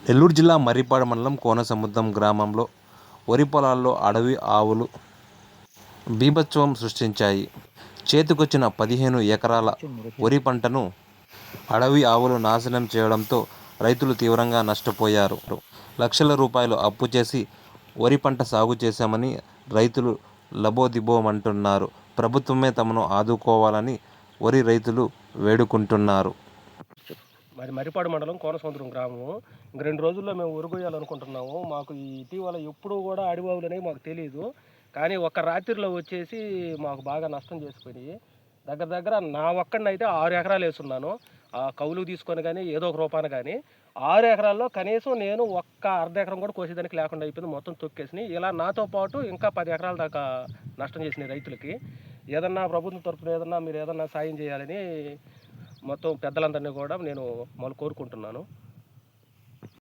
నెల్లూరు జిల్లా మర్రిపాడు మండలం కోనసముద్రం గ్రామంలో వరి పొలాల్లో అడవి ఆవులు బీభత్సవం సృష్టించాయి. చేతికొచ్చిన 15 ఎకరాల వరి పంటను అడవి ఆవులు నాశనం చేయడంతో రైతులు తీవ్రంగా నష్టపోయారు. లక్షల రూపాయలు అప్పు చేసి వరి పంట సాగు చేశామని రైతులు లబోదిబోమంటున్నారు. ప్రభుత్వమే తమను ఆదుకోవాలని వరి రైతులు వేడుకుంటున్నారు. మాది మర్రిపాడు మండలం కోనసముద్రం గ్రామము. ఇంక 2 రోజుల్లో మేము ఉరుగొయ్యాలనుకుంటున్నాము. మాకు ఈ ఇటీవల ఎప్పుడూ కూడా అడవి అనేవి మాకు తెలియదు. కానీ ఒక్క రాత్రిలో వచ్చేసి మాకు బాగా నష్టం చేసిపోయినాయి. దగ్గర దగ్గర నా ఒక్కడినైతే 6 ఎకరాలు వేసున్నాను. కౌలుకు తీసుకొని కానీ ఏదో ఒక రూపాన కానీ 6 ఎకరాల్లో కనీసం నేను ఒక్క అర్ధ ఎకరం కూడా కోసేదానికి లేకుండా అయిపోయింది. మొత్తం తొక్కేసినాయి. ఇలా నాతో పాటు ఇంకా 10 ఎకరాల దాకా నష్టం చేసినాయి రైతులకి. ఏదన్నా ప్రభుత్వం తరఫున ఏదన్నా మీరు ఏదన్నా సాయం చేయాలని మొత్తం పెద్దలందరినీ కూడా నేను కోరుకుంటున్నాను.